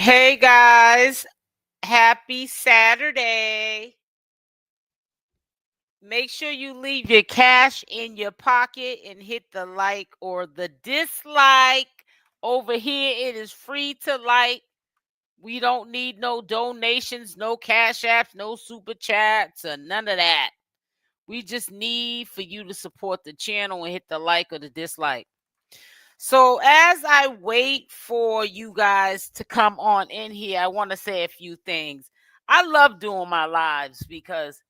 Hey guys, happy Saturday. Make sure you leave your cash in your pocket and hit the like or the dislike. Over here, it is free to like. We don't need no donations, no cash apps, no super chats, or none of that. We just need for you to support the channel and hit the like or the dislike. So as I wait for you guys to come on in here, I want to say a few things. I love doing my lives because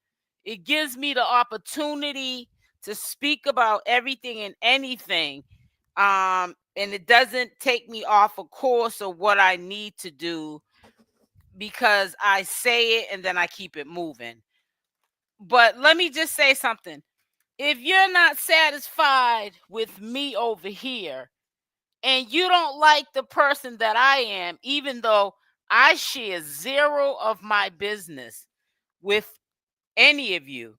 it gives me the opportunity to speak about everything and anything. And it doesn't take me off a course of what I need to do because I say it and then I keep it moving. But let me just say something. If you're not satisfied with me over here, and you don't like the person that I am, even though I share zero of my business with any of you,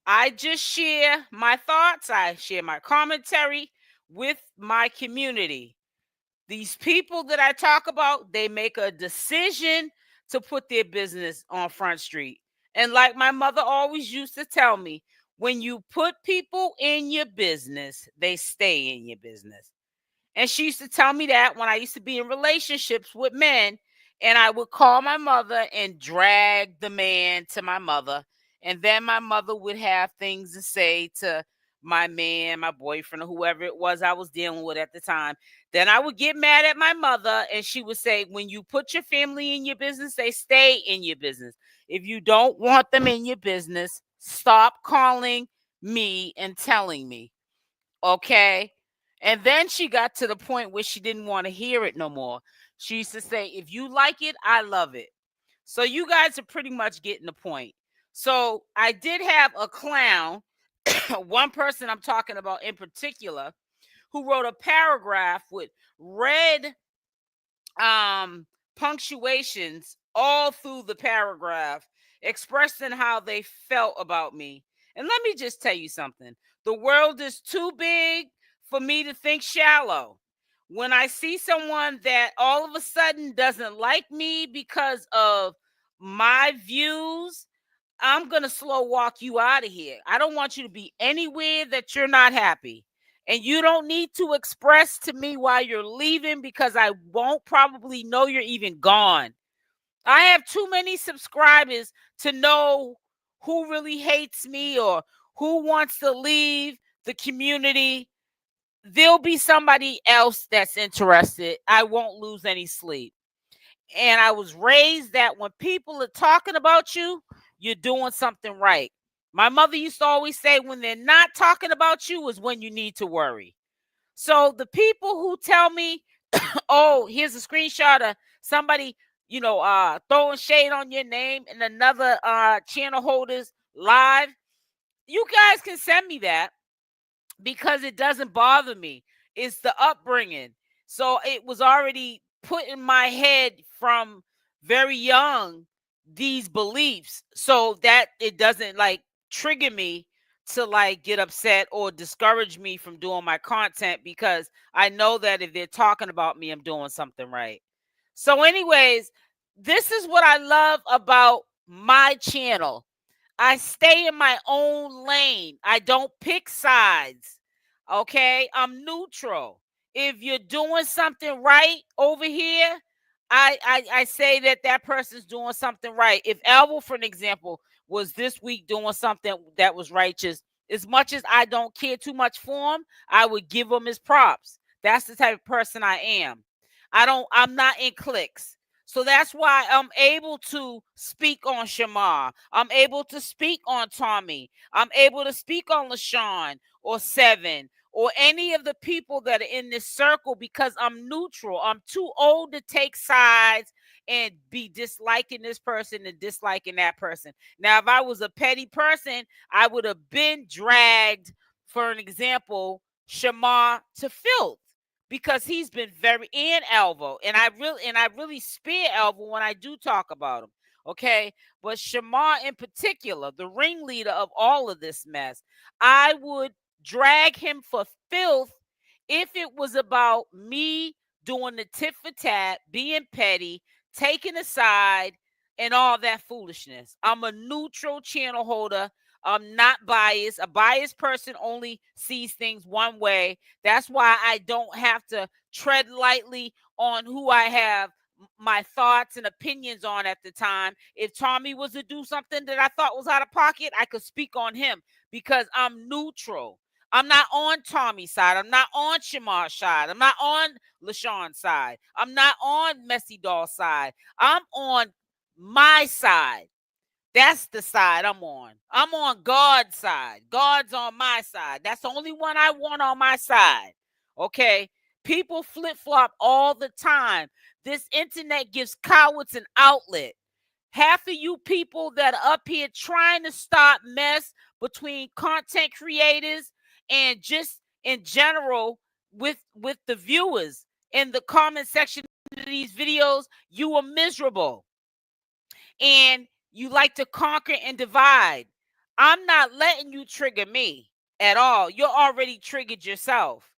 I just share my thoughts, I share my commentary with my community. These people that I talk about, they make a decision to put their business on Front Street. And like my mother always used to tell me, when you put people in your business, they stay in your business. And she used to tell me that when I used to be in relationships with men, and I would call my mother and drag the man to my mother. And then my mother would have things to say to my man, my boyfriend, or whoever it was I was dealing with at the time. Then I would get mad at my mother, and she would say, when you put your family in your business, they stay in your business. If you don't want them in your business, stop calling me and telling me. Okay. And then she got to the point where she didn't want to hear it no more. She used to say, if you like it, I love it. So you guys are pretty much getting the point. So I did have a clown, one person I'm talking about in particular, who wrote a paragraph with red punctuations all through the paragraph, expressing how they felt about me. And let me just tell you something. The world is too big for me to think shallow. When I see someone that all of a sudden doesn't like me because of my views, I'm going to slow walk you out of here. I don't want you to be anywhere that you're not happy. And you don't need to express to me why you're leaving, because I won't probably know you're even gone. I have too many subscribers to know who really hates me or who wants to leave the community. There'll be somebody else that's interested. I won't lose any sleep. And I was raised that when people are talking about you, you're doing something right. My mother used to always say, when they're not talking about you is when you need to worry. So the people who tell me, oh, here's a screenshot of somebody, throwing shade on your name and another channel holders live, you guys can send me that because it doesn't bother me. It's the upbringing. So it was already put in my head from very young, these beliefs, so that it doesn't like trigger me to like get upset or discourage me from doing my content, because I know that if they're talking about me, I'm doing something right. So anyways, this is what I love about my channel. I stay in my own lane. I don't pick sides. Okay, I'm neutral. If you're doing something right over here, I say that that person's doing something right. If Alvo, for an example, was this week doing something that was righteous, as much as I don't care too much for him, I would give him his props. That's the type of person I am. I'm not in cliques. So that's why I'm able to speak on Shamar. I'm able to speak on Tommy. I'm able to speak on Lashun or Seven or any of the people that are in this circle, because I'm neutral. I'm too old to take sides and be disliking this person and disliking that person. Now, if I was a petty person, I would have been dragged, for an example, Shamar to filth, because he's been very, and Alvo, and I really spear Alvo when I do talk about him. Okay, but Shamar in particular, the ringleader of all of this mess, I would drag him for filth if it was about me doing the tit for tat, being petty, taking a side, and all that foolishness. I'm a neutral channel holder. I'm not biased. A biased person only sees things one way. That's why I don't have to tread lightly on who I have my thoughts and opinions on at the time. If Tommy was to do something that I thought was out of pocket, I could speak on him because I'm neutral. I'm not on Tommy's side. I'm not on SHAMAR'S side. I'm not on Lashun's side. I'm not on 𝗪𝗛𝗪𝗧's side. I'm on my side. That's the side I'm on. I'm on God's side. God's on my side. That's the only one I want on my side. Okay? People flip-flop all the time. This internet gives cowards an outlet. Half of you people that are up here trying to stop mess between content creators and just in general with the viewers in the comment section of these videos, you are miserable. And you like to conquer and divide. I'm not letting you trigger me at all. You're already triggered yourself.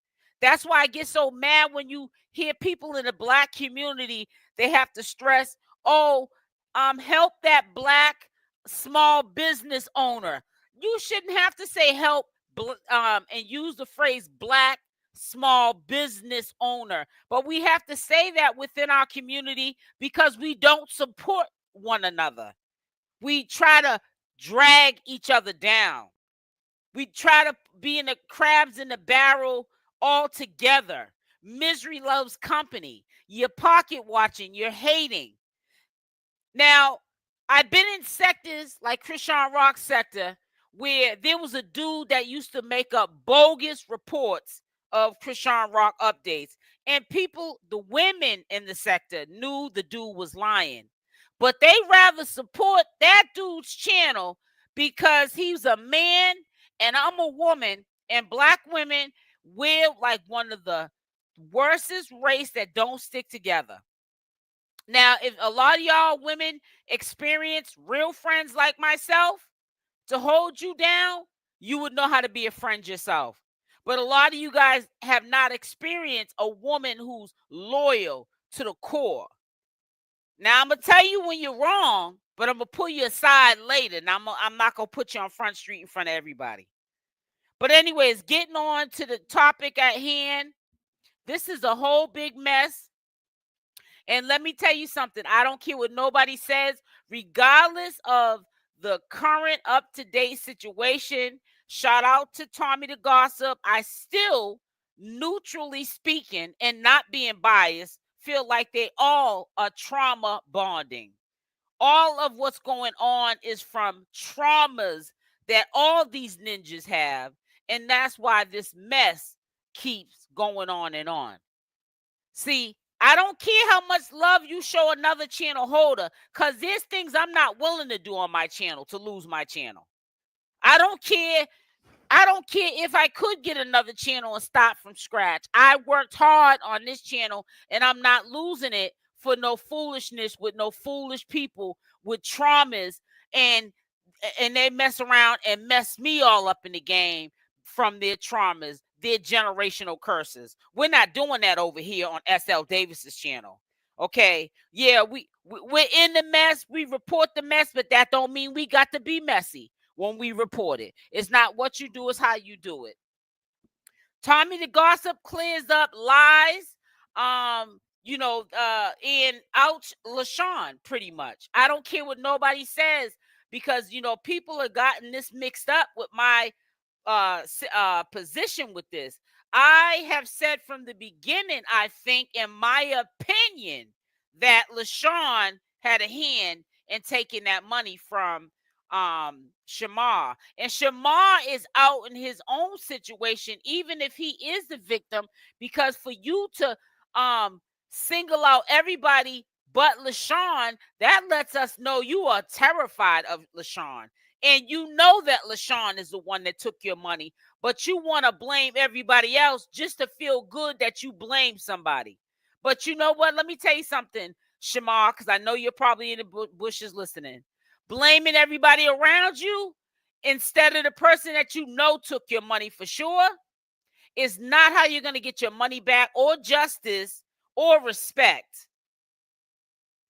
That's why I get so mad when you hear people in the Black community, they have to stress, oh, help that Black small business owner. You shouldn't have to say help and use the phrase Black small business owner. But we have to say that within our community because we don't support one another. We try to drag each other down. We try to be in the crabs in the barrel all together. Misery loves company. You're pocket watching. You're hating. Now, I've been in sectors like Christian Rock sector where there was a dude that used to make up bogus reports of Christian Rock updates. And people, the women in the sector knew the dude was lying. But they rather support that dude's channel because he's a man and I'm a woman, and Black women, we're like one of the worstest race that don't stick together. Now, if a lot of y'all women experience real friends like myself to hold you down, you would know how to be a friend yourself. But a lot of you guys have not experienced a woman who's loyal to the core. Now, I'm going to tell you when you're wrong, but I'm going to pull you aside later. Now, I'm not going to put you on Front Street in front of everybody. But anyways, getting on to the topic at hand, this is a whole big mess. And let me tell you something. I don't care what nobody says, regardless of the current up-to-date situation. Shout out to Tommythegossip. I still, neutrally speaking and not being biased, feel like they all are trauma bonding. All of what's going on is from traumas that all these ninjas have. And that's why this mess keeps going on and on. See, I don't care how much love you show another channel holder, because there's things I'm not willing to do on my channel to lose my channel. I don't care. I don't care if I could get another channel and start from scratch. I worked hard on this channel and I'm not losing it for no foolishness with no foolish people with traumas and they mess around and mess me all up in the game from their traumas, their generational curses. We're not doing that over here on SL Davis's channel. Okay. Yeah, we're in the mess. We report the mess, but that don't mean we got to be messy when we report it. It's not what you do, it's how you do it. Tommythegossip clears up lies, in ouch Lashun, pretty much. I don't care what nobody says because, people have gotten this mixed up with my position with this. I have said from the beginning, I think, in my opinion, that Lashun had a hand in taking that money from SHAMAR'S. And SHAMAR'S is out in his own situation, even if he is the victim, because for you to single out everybody but Lashun, that lets us know you are terrified of Lashun. And you know that Lashun is the one that took your money, but you want to blame everybody else just to feel good that you blame somebody. But you know what? Let me tell you something, SHAMAR'S, because I know you're probably in the bushes listening. Blaming everybody around you instead of the person that you know took your money for sure is not how you're going to get your money back or justice or respect.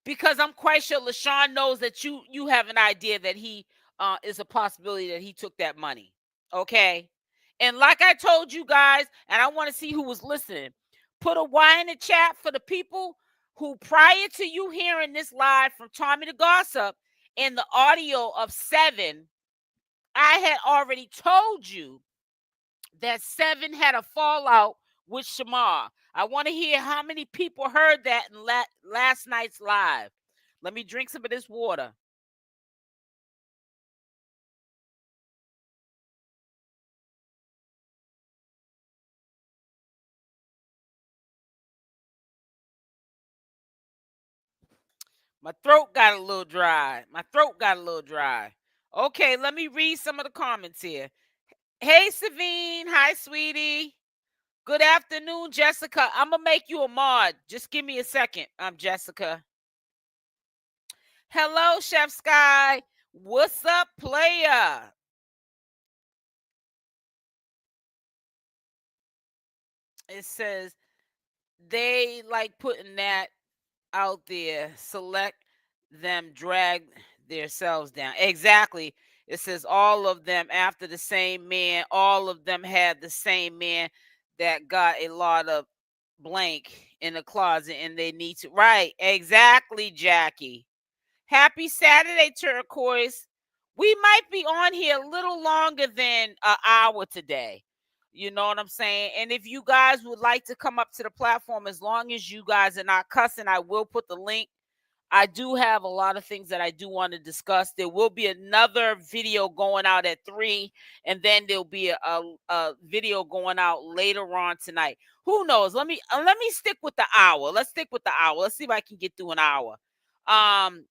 because I'm quite sure LaShawn knows that you have an idea that he is a possibility that he took that money. Okay. And like I told you guys, and I want to see who was listening, put a Y in the chat for the people who, prior to you hearing this live from Tommy the Gossip in the audio of 7, I had already told you that 7 had a fallout with Shamar. I want to hear how many people heard that in last night's live. Let me drink some of this water. My throat got a little dry. Okay, let me read some of the comments here. Hey, Savine. Hi, sweetie. Good afternoon, Jessica. I'm going to make you a mod. Just give me a second. I'm Jessica. Hello, Chef Sky. What's up, player? It says they like putting that out there. Select them, drag themselves down. Exactly. It says all of them after the same man. All of them had the same man that got a lot of blank in the closet and they need to. Right. Exactly, Jackie. Happy Saturday, Turquoise. We might be on here a little longer than an hour today. You know what I'm saying? And if you guys would like to come up to the platform, as long as you guys are not cussing, I will put the link. I do have a lot of things that I do want to discuss. There will be another video going out at 3, and then there'll be a video going out later on tonight. Who knows? Let me stick with the hour. Let's stick with the hour. Let's see if I can get through an hour.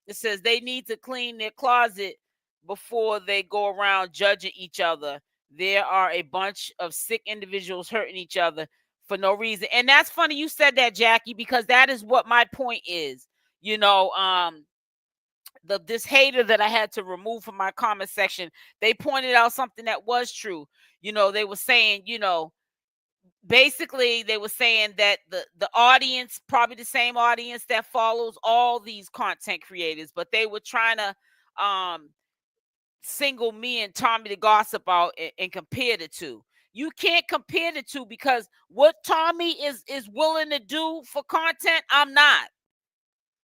It says they need to clean their closet before they go around judging each other. There are a bunch of sick individuals hurting each other for no reason. And that's funny you said that, Jackie, because that is what my point is. You know, this hater that I had to remove from my comment section, they pointed out something that was true. You know, they were saying, you know, basically they were saying that the audience, probably the same audience that follows all these content creators, but they were trying to single me and Tommy the Gossip out and compare the two. You can't compare the two because what Tommy is willing to do for content, I'm not.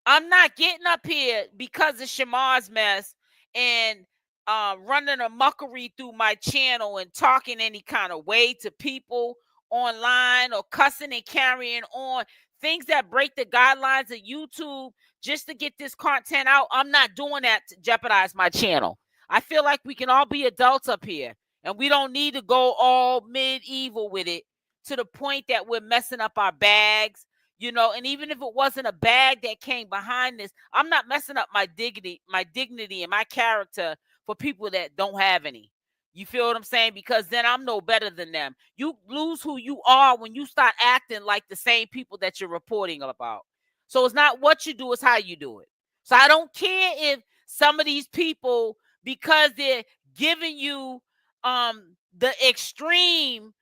I'm not getting up here because of SHAMAR'S mess and running a muckery through my channel and talking any kind of way to people online or cussing and carrying on things that break the guidelines of YouTube just to get this content out. I'm not doing that to jeopardize my channel. I feel like we can all be adults up here and we don't need to go all medieval with it to the point that we're messing up our bags. You know, and even if it wasn't a bag that came behind this, I'm not messing up my dignity and my character for people that don't have any. You feel what I'm saying? Because then I'm no better than them. You lose who you are when you start acting like the same people that you're reporting about. So it's not what you do, it's how you do it. So I don't care if some of these people, because they're giving you the extreme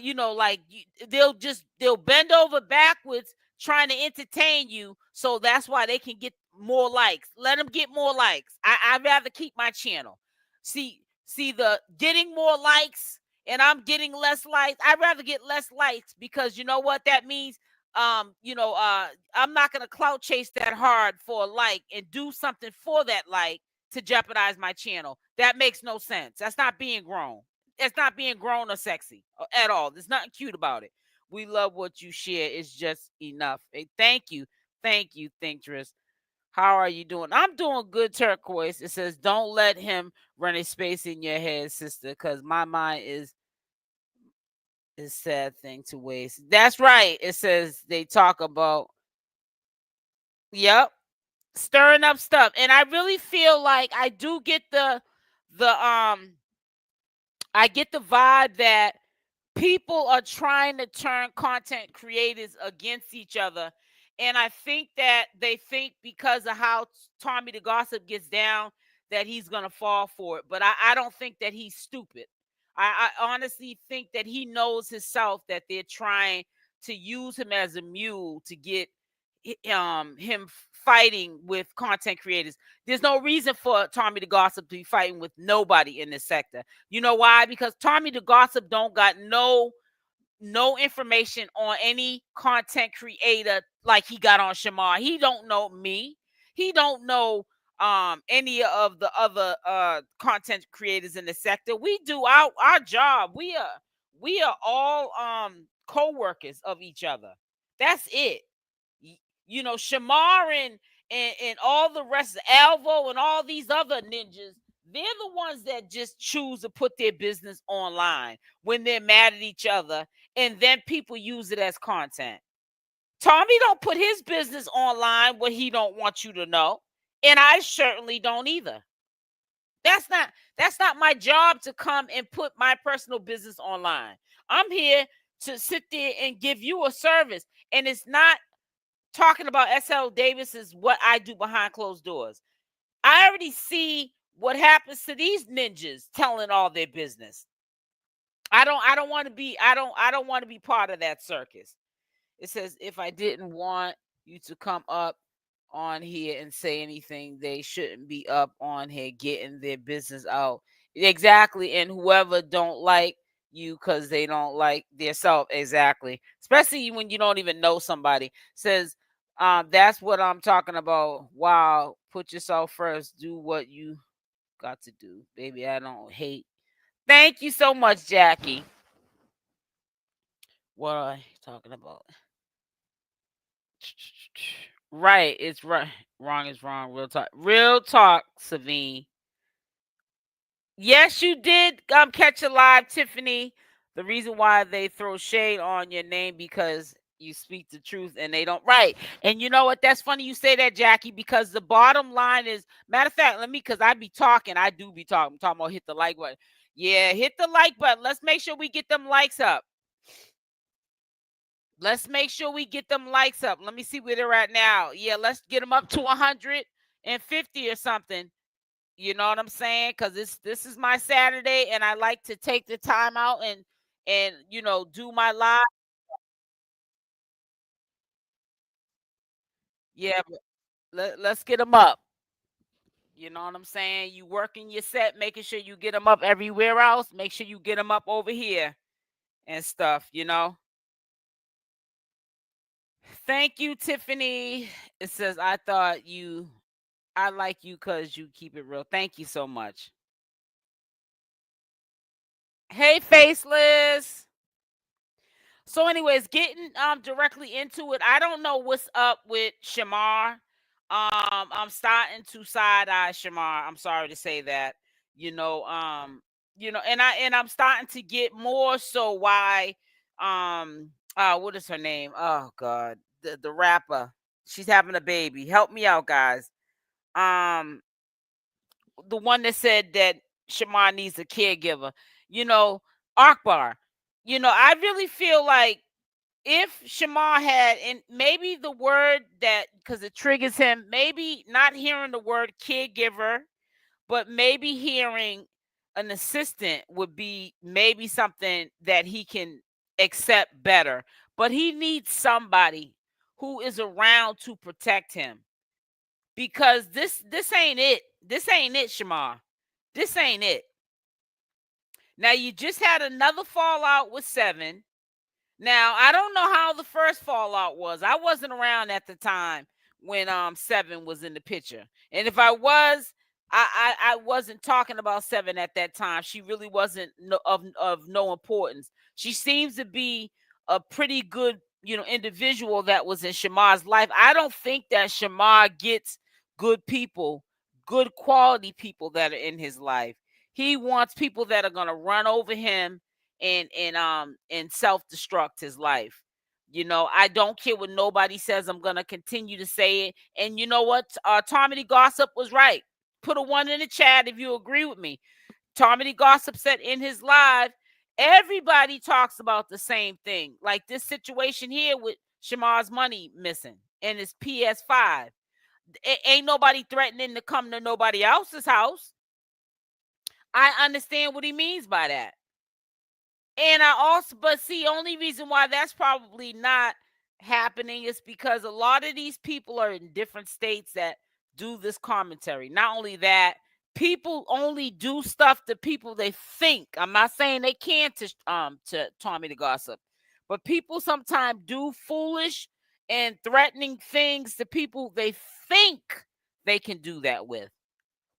you know, like they'll bend over backwards trying to entertain you, so that's why they can get more likes. Let them get more likes. I'd rather keep my channel. See the getting more likes and I'm getting less likes. I'd rather get less likes because you know what that means. You know, I'm not gonna clout chase that hard for a like and do something for that like to jeopardize my channel. That makes no sense. That's not being grown. It's not being grown or sexy at all. There's nothing cute about it. We love what you share. It's just enough. Hey, thank you. Thank you, Thintress. How are you doing? I'm doing good, Turquoise. It says, don't let him run a space in your head, sister, because my mind is sad thing to waste. That's right. It says they talk about, yep, stirring up stuff. And I really feel like I do get the I get the vibe that people are trying to turn content creators against each other. And I think that they think because of how Tommy the Gossip gets down that he's going to fall for it. But I don't think that he's stupid. I honestly think that he knows himself that they're trying to use him as a mule to get him fighting with content creators. There's no reason for 𝗪𝗪𝗧𝗧 to be fighting with nobody in this sector. You know why? Because 𝗪𝗪𝗧𝗧 don't got no information on any content creator like he got on Shamar. He don't know me. He don't know any of the other content creators in the sector. We do our job. We are all co-workers of each other. That's it. You know, Shamar and all the rest, Alvo and all these other ninjas, they're the ones that just choose to put their business online when they're mad at each other, and then people use it as content. Tommy don't put his business online what he don't want you to know, and I certainly don't either. That's not my job to come and put my personal business online. I'm here to sit there and give you a service, and it's not talking about SL Davis is what I do behind closed doors. I already see what happens to these ninjas telling all their business. I don't want to be part of that circus. It says if I didn't want you to come up on here and say anything, they shouldn't be up on here getting their business out. Exactly. And whoever don't like you because they don't like their self. Exactly. Especially when you don't even know somebody. Says that's what I'm talking about. Wow, put yourself first. Do what you got to do. Baby, I don't hate. Thank you so much, Jackie. What are you talking about? Right, it's right. Wrong is wrong. Real talk. Real talk, Savine. Yes, you did catch a live, Tiffany. The reason why they throw shade on your name because you speak the truth and they don't. Right. And you know what? That's funny you say that, Jackie, because the bottom line is, matter of fact, because I be talking. I do be talking. I'm talking about hit the like button. Yeah, hit the like button. Let's make sure we get them likes up. Let's make sure we get them likes up. Let me see where they're at now. Yeah, let's get them up to 150 or something. You know what I'm saying? Because this is my Saturday, and I like to take the time out and do my live. Yeah, but let's get them up. You know what I'm saying? You working your set, making sure you get them up everywhere else. Make sure you get them up over here and stuff. Thank you, Tiffany. It says I like you because you keep it real. Thank you so much. Hey, Faceless. So, anyways, getting directly into it, I don't know what's up with Shamar. I'm starting to side eye Shamar. I'm sorry to say that. And I'm starting to get more so why what is her name? Oh God, the rapper. She's having a baby. Help me out, guys. Um, the one that said that Shamar needs a caregiver. Akbar. I really feel like if Shamar had, and maybe the word that, because it triggers him, maybe not hearing the word caregiver, but maybe hearing an assistant would be maybe something that he can accept better. But he needs somebody who is around to protect him, because this ain't it. This ain't it, Shamar. This ain't it. Now you just had another fallout with Seven. Now, I don't know how the first fallout was. I wasn't around at the time when Seven was in the picture. And if I was, I wasn't talking about Seven at that time. She really wasn't of no importance. She seems to be a pretty good, individual that was in Shamar's life. I don't think that Shamar gets good people, good quality people that are in his life. He wants people that are going to run over him and self-destruct his life. I don't care what nobody says. I'm gonna continue to say it. And you know what? 𝗪𝗪𝗧𝗧 was right. Put a 1 in the chat if you agree with me. 𝗪𝗪𝗧𝗧 said in his live, everybody talks about the same thing. Like this situation here with Shamar's money missing and his PS5. Ain't nobody threatening to come to nobody else's house. I understand what he means by that. And I also, but see, only reason why that's probably not happening is because a lot of these people are in different states that do this commentary. Not only that, people only do stuff to people they think. I'm not saying they can't to Tommy the Gossip, but people sometimes do foolish and threatening things to people they think they can do that with.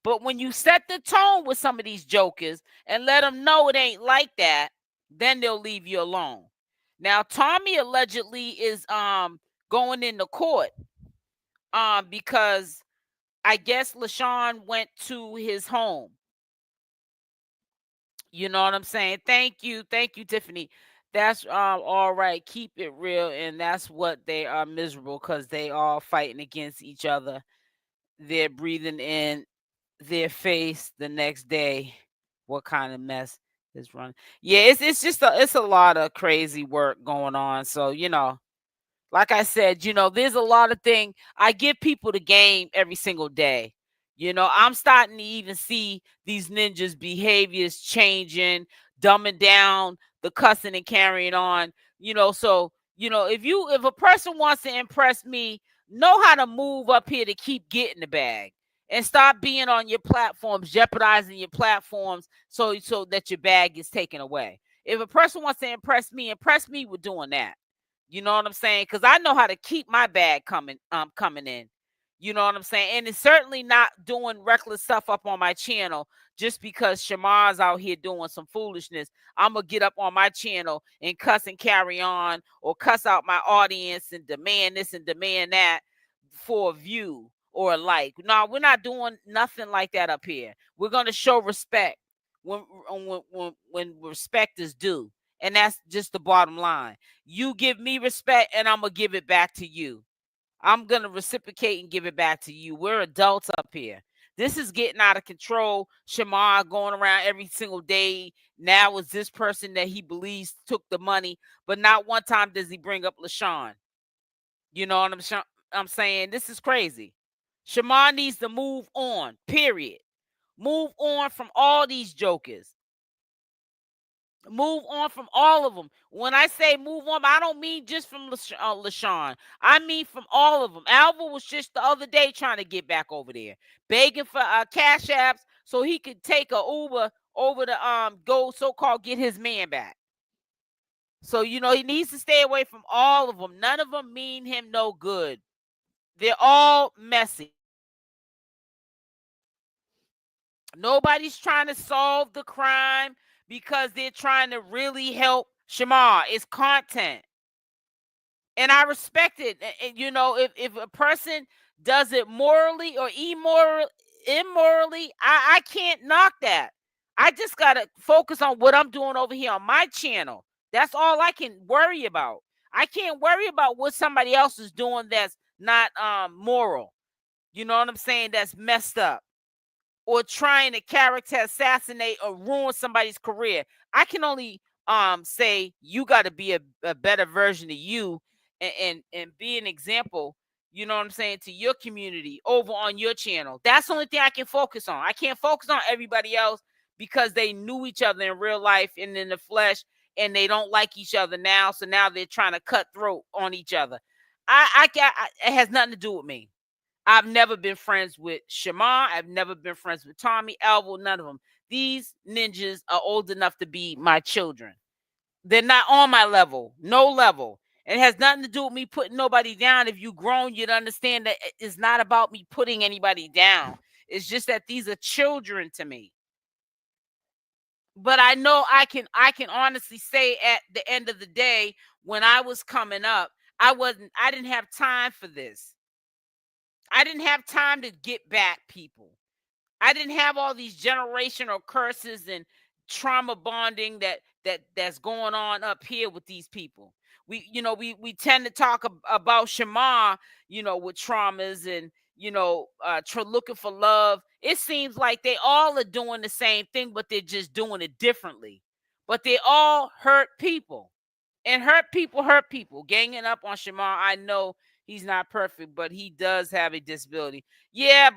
But when you set the tone with some of these jokers and let them know it ain't like that, then they'll leave you alone. Now, Tommy allegedly is going into court because I guess Lashun went to his home. You know what I'm saying? Thank you, Tiffany. That's all right. Keep it real, and that's what they are miserable because they all fighting against each other. They're breathing in their face the next day. What kind of mess is running? Yeah, it's just it's a lot of crazy work going on. So like I said, there's a lot of things. I give people the game every single day. I'm starting to even see these ninjas' behaviors changing, dumbing down the cussing and carrying on. So if a person wants to impress me, know how to move up here to keep getting the bag and stop being on your platforms, jeopardizing your platforms so that your bag is taken away. If a person wants to impress me with doing that. You know what I'm saying? Because I know how to keep my bag coming in. You know what I'm saying? And it's certainly not doing reckless stuff up on my channel just because SHAMAR'S out here doing some foolishness. I'm going to get up on my channel and cuss and carry on or cuss out my audience and demand this and demand that for a view or a like. No, we're not doing nothing like that up here. We're going to show respect when respect is due. And that's just the bottom line. You give me respect and I'm going to give it back to you. I'm going to reciprocate and give it back to you. We're adults up here. This is getting out of control. SHAMAR going around every single day. Now is this person that he believes took the money, but not one time does he bring up Lashun. You know what I'm saying? This is crazy. SHAMAR needs to move on, period. Move on from all these jokers. Move on from all of them. When I say move on, I don't mean just from Lashun. I mean from all of them. Alvo was just the other day trying to get back over there, begging for cash apps so he could take a Uber over to go so-called get his man back. So he needs to stay away from all of them. None of them mean him no good. They're all messy. Nobody's trying to solve the crime because they're trying to really help SHAMAR. It's content. And I respect it. And, if a person does it morally or immorally, I can't knock that. I just got to focus on what I'm doing over here on my channel. That's all I can worry about. I can't worry about what somebody else is doing that's not moral. You know what I'm saying? That's messed up. Or trying to character assassinate or ruin somebody's career. I can only say you got to be a better version of you and be an example, you know what I'm saying, to your community over on your channel. That's the only thing I can focus on. I can't focus on everybody else because they knew each other in real life and in the flesh and they don't like each other now. So now they're trying to cut throat on each other. It has nothing to do with me. I've never been friends with SHAMAR. I've never been friends with Tommy, Alvo, none of them. These ninjas are old enough to be my children. They're not on my level, no level. It has nothing to do with me putting nobody down. If you've grown, you'd understand that it's not about me putting anybody down. It's just that these are children to me. But I know I can honestly say at the end of the day, when I was coming up, I didn't have time for this. I didn't have time to get back people. I didn't have all these generational curses and trauma bonding that's going on up here with these people. We tend to talk about SHAMAR, with traumas and looking for love. It seems like they all are doing the same thing, but they're just doing it differently. But they all hurt people. And hurt people. Ganging up on SHAMAR, I know he's not perfect, but he does have a disability. Yeah,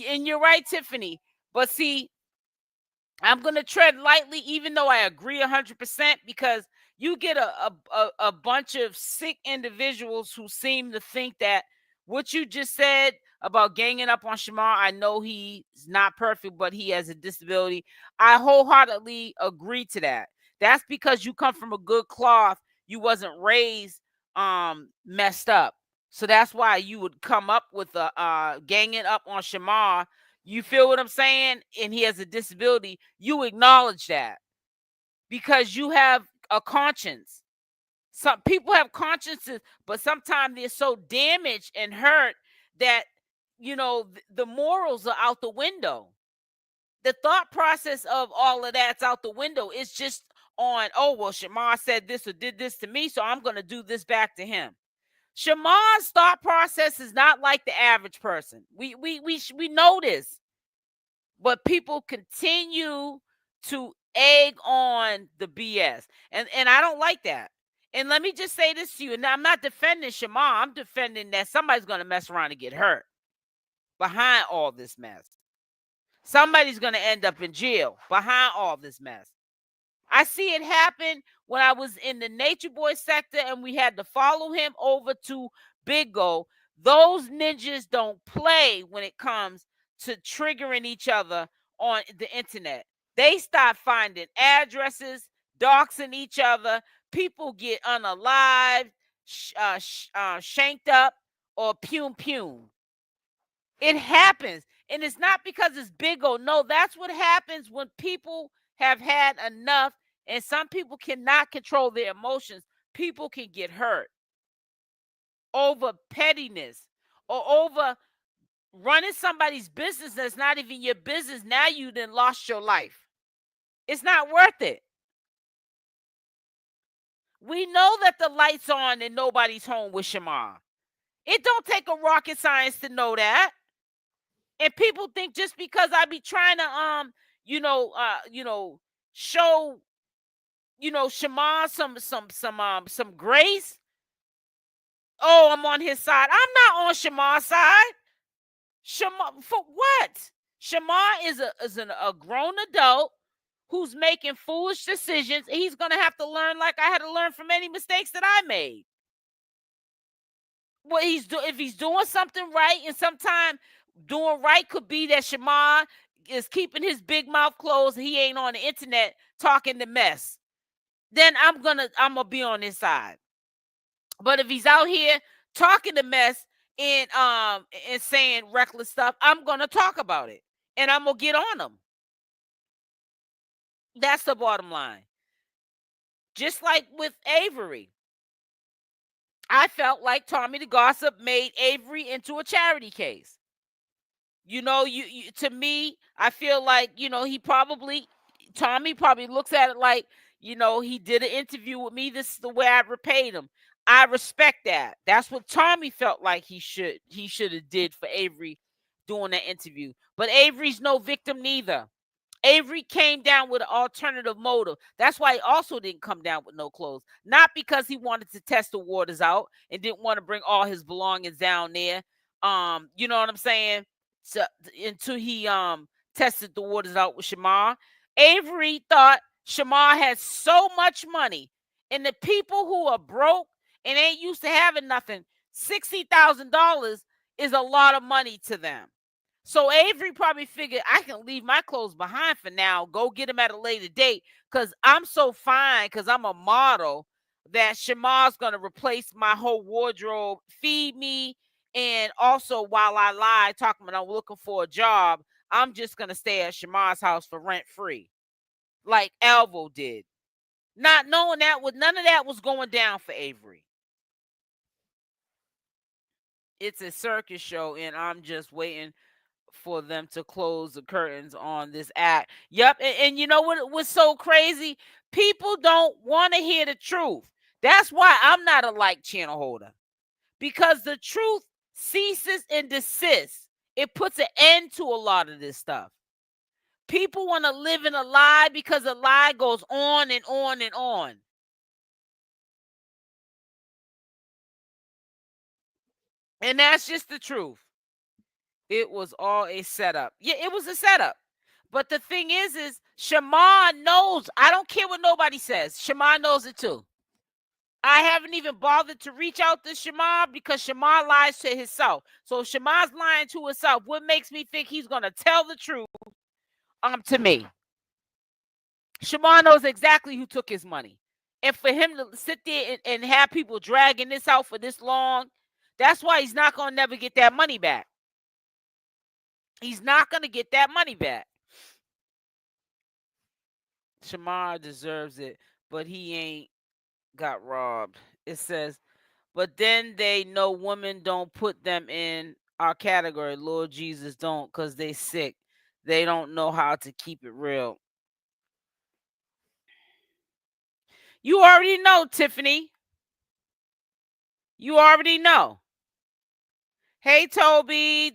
and you're right, Tiffany. But see, I'm going to tread lightly, even though I agree 100%, because, You get a bunch of sick individuals who seem to think that what you just said about ganging up on Shamar, I know he's not perfect, but he has a disability. I wholeheartedly agree to that. That's because you come from a good cloth. You wasn't raised messed up. So that's why you would come up with a ganging up on Shamar. You feel what I'm saying? And he has a disability. You acknowledge that because you have a conscience. Some people have consciences, but sometimes they're so damaged and hurt that, you know, the morals are out the window. The thought process of all of that's out the window. It's just on, oh, well, Shamar said this or did this to me, so I'm going to do this back to him. Shamar's thought process is not like the average person. We know this, but people continue to egg on the BS, and I don't like that. And let me just say this to you. Now, I'm not defending Shamar. I'm defending that somebody's going to mess around and get hurt behind all this mess. Somebody's going to end up in jail behind all this mess. I see it happen when I was in the Nature Boy sector and we had to follow him over to Big Go. Those ninjas don't play when it comes to triggering each other on the internet. They start finding addresses, doxing each other. People get unalived, shanked up, or pum. It happens. And it's not because it's Big O. No, that's what happens when people have had enough, and some people cannot control their emotions. People can get hurt over pettiness or over running somebody's business that's not even your business. Now you then lost your life. It's not worth it. We know that the light's on and nobody's home with Shamar. It don't take a rocket science to know that. And people think just because I be trying to show Shamar some grace. Oh, I'm on his side. I'm not on Shamar's side. Shamar for what? Shamar is a grown adult who's making foolish decisions. He's gonna have to learn like I had to learn from any mistakes that I made. What if he's doing something right, and sometimes doing right could be that Shamar is keeping his big mouth closed. He ain't on the internet talking the mess. Then I'm gonna be on his side. But if he's out here talking the mess and saying reckless stuff, I'm gonna talk about it and I'm gonna get on him. That's the bottom line. Just like with Avery, I felt like Tommythegossip made Avery into a charity case. You know, you to me, I feel like, Tommy probably looks at it like, he did an interview with me. This is the way I repaid him. I respect that. That's what Tommy felt like he should have did for Avery doing that interview. But Avery's no victim neither. Avery came down with an alternative motive. That's why he also didn't come down with no clothes. Not because he wanted to test the waters out and didn't want to bring all his belongings down there. You know what I'm saying? So until he tested the waters out with Shamar. Avery thought Shamar had so much money, and the people who are broke and ain't used to having nothing, $60,000 is a lot of money to them. So Avery probably figured I can leave my clothes behind for now, go get them at a later date, because I'm so fine, because I'm a model, that Shamar's going to replace my whole wardrobe, feed me, and also while I lie, talking about I'm looking for a job, I'm just going to stay at Shamar's house for rent free, like Alvo did. Not knowing that none of that was going down for Avery. It's a circus show, and I'm just waiting for them to close the curtains on this act. Yep. And you know what was so crazy? People don't want to hear the truth. That's why I'm not a like channel holder, because the truth ceases and desists. It puts an end to a lot of this stuff. People want to live in a lie because a lie goes on and on and on. And that's just the truth. It was all a setup. Yeah, it was a setup. But the thing is Shamar knows. I don't care what nobody says. Shamar knows it too. I haven't even bothered to reach out to SHAMAR because SHAMAR lies to himself. So if SHAMAR's lying to himself, what makes me think he's going to tell the truth to me? SHAMAR knows exactly who took his money. And for him to sit there and have people dragging this out for this long, that's why he's not going to never get that money back. He's not going to get that money back. SHAMAR deserves it, but he ain't got robbed. It says, but then they know women don't put them in our category. Lord Jesus don't, because they sick. They don't know how to keep it real. You already know, Tiffany. You already know. Hey, Toby.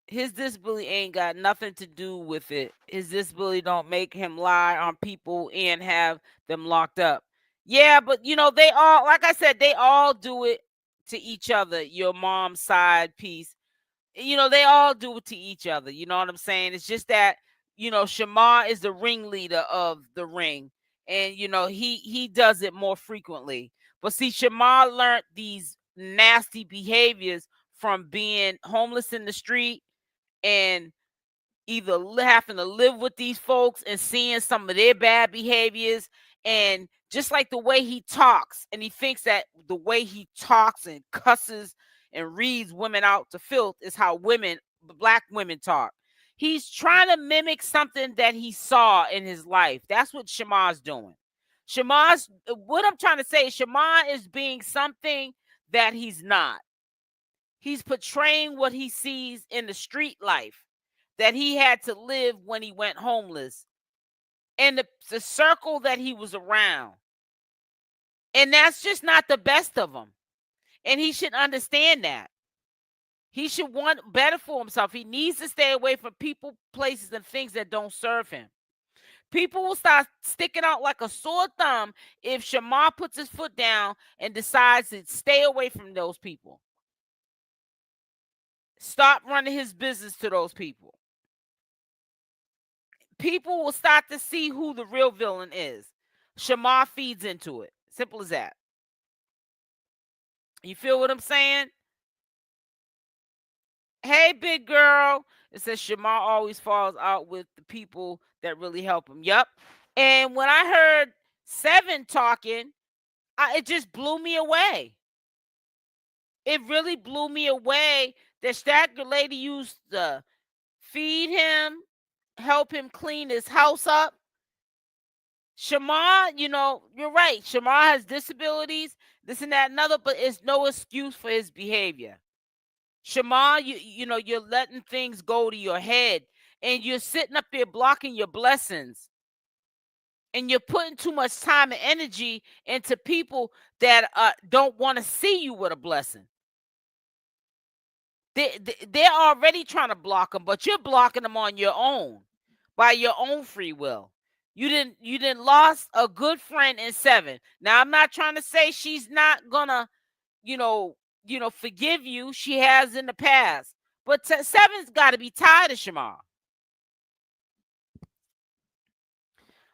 His disability ain't got nothing to do with it. His disability don't make him lie on people and have them locked up. Yeah, but they all, like I said, they all do it to each other. Your mom's side piece, they all do it to each other. You know what I'm saying? It's just that SHAMAR is the ringleader of the ring, and he does it more frequently. But see, SHAMAR learned these nasty behaviors from being homeless in the street and either having to live with these folks and seeing some of their bad behaviors, and just like the way he talks, and he thinks that the way he talks and cusses and reads women out to filth is how black women talk. He's trying to mimic something that he saw in his life. That's what SHAMAR's doing. What I'm trying to say is SHAMAR is being something that he's not. He's portraying what he sees in the street life that he had to live when he went homeless, and the circle that he was around. And that's just not the best of him. And he should understand that. He should want better for himself. He needs to stay away from people, places, and things that don't serve him. People will start sticking out like a sore thumb if SHAMAR puts his foot down and decides to stay away from those people. Stop running his business to those people. People will start to see who the real villain is. SHAMAR feeds into it. Simple as that. You feel what I'm saying? Hey, big girl. It says SHAMAR always falls out with the people that really help him. Yep. And when I heard Seven talking, it just blew me away. It really blew me away that lady used to feed him, help him clean his house up. SHAMAR, you're right. SHAMAR has disabilities, this and that and other, but it's no excuse for his behavior. SHAMAR, you're letting things go to your head, and you're sitting up there blocking your blessings. And you're putting too much time and energy into people that don't want to see you with a blessing. They're already trying to block them, but you're blocking them on your own, by your own free will. You didn't lost a good friend in Seven. Now, I'm not trying to say she's not gonna, forgive you. She has in the past, but Seven's got to be tired of SHAMAR.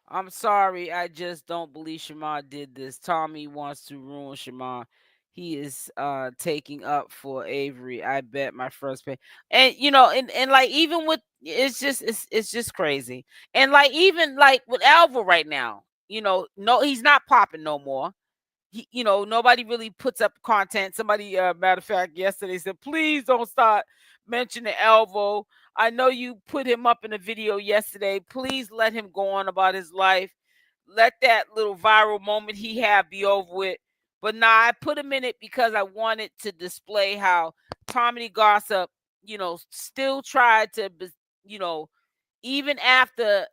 I'm sorry, I just don't believe SHAMAR did this. Tommy wants to ruin SHAMAR. He is taking up for Avery. I bet my first pay. And and like even with it's just crazy. And like even like with Alvo right now, no, he's not popping no more. Nobody really puts up content. Somebody, matter of fact, yesterday said, please don't start mentioning Alvo. I know you put him up in a video yesterday. Please let him go on about his life. Let that little viral moment he had be over with. But nah, I put him in it because I wanted to display how Tommythegossip, still tried to, even after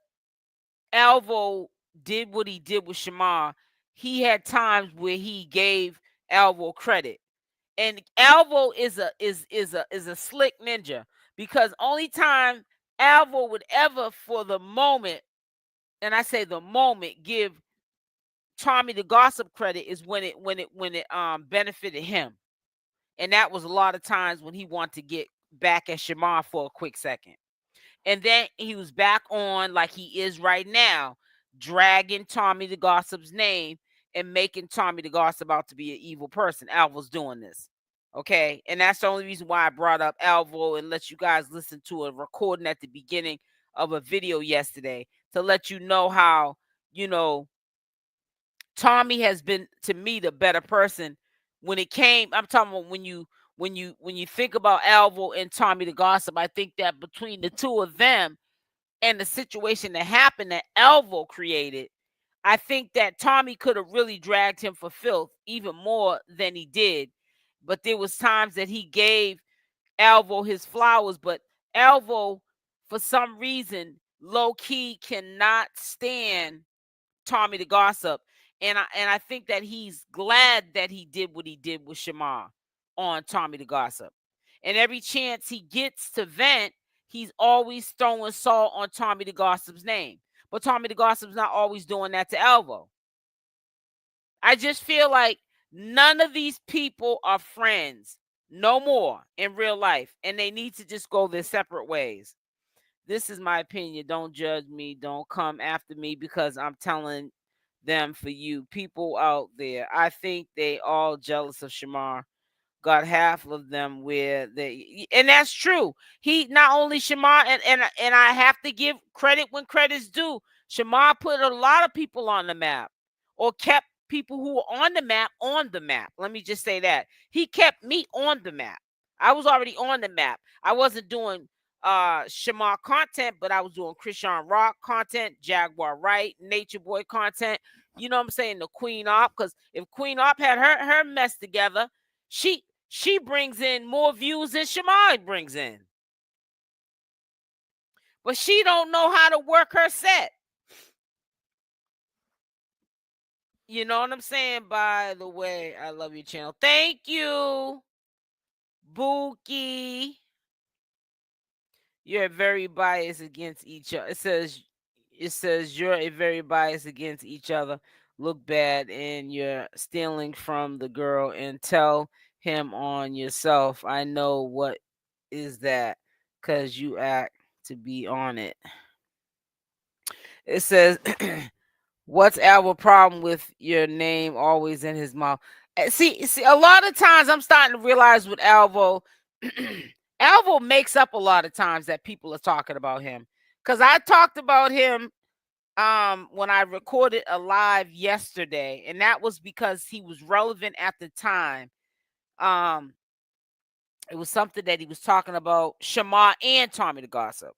Alvo did what he did with SHAMAR, he had times where he gave Alvo credit. And Alvo is a slick ninja, because only time Alvo would ever, for the moment, and I say the moment, give Tommythegossip credit is when it benefited him. And that was a lot of times when he wanted to get back at SHAMAR for a quick second. And then he was back on like he is right now, dragging Tommythegossip's name and making Tommythegossip out to be an evil person. Alvo's doing this. Okay. And that's the only reason why I brought up Alvo and let you guys listen to a recording at the beginning of a video yesterday to let you know how, Tommy has been to me the better person when it came. I'm talking about when you think about Alvo and Tommythegossip, I think that between the two of them and the situation that happened that Alvo created, I think that Tommy could have really dragged him for filth even more than he did. But there was times that he gave Alvo his flowers, but Alvo, for some reason, low key cannot stand Tommythegossip. And I think that he's glad that he did what he did with SHAMAR on Tommythegossip. And every chance he gets to vent, he's always throwing salt on Tommythegossip's name. But Tommythegossip's not always doing that to Alvo. I just feel like none of these people are friends no more in real life, and they need to just go their separate ways. This is my opinion. Don't judge me. Don't come after me because I'm telling them for you. People out there, I think they all jealous of SHAMAR. Got half of them where they, and that's true. He not only SHAMAR, and I have to give credit when credit's due. SHAMAR put a lot of people on the map, or kept people who were on the map. Let me just say that. He kept me on the map. I was already on the map. I wasn't doing SHAMAR content, but I was doing Christian Rock content, Jaguar Wright, Nature Boy content. You know what I'm saying? The queenopp, because if queenopp had her mess together, she brings in more views than SHAMAR brings in. But she don't know how to work her set. You know what I'm saying? By the way, I love your channel. Thank you, Bookie. You're very biased against each other. It says you're a very biased against each other. Look bad, and you're stealing from the girl, and tell him on yourself. I know what is that, because you act to be on it. It says, what's Alvo's problem with your name always in his mouth? See, a lot of times I'm starting to realize with Alvo, Alvo makes up a lot of times that people are talking about him. Because I talked about him when I recorded a live yesterday, and that was because he was relevant at the time. It was something that he was talking about SHAMAR and Tommythegossip,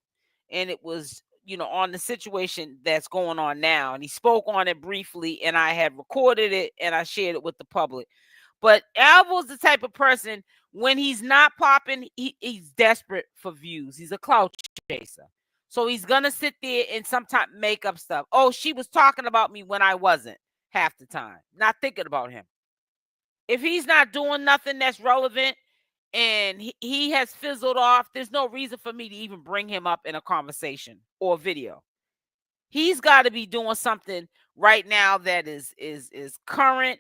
and it was on the situation that's going on now, and he spoke on it briefly, and I had recorded it and I shared it with the public. But Alvo's the type of person, when he's not popping, he's desperate for views. He's a clout chaser. So he's going to sit there and sometimes make up stuff. Oh, she was talking about me when I wasn't, half the time. Not thinking about him. If he's not doing nothing that's relevant and he has fizzled off, there's no reason for me to even bring him up in a conversation or a video. He's got to be doing something right now that is current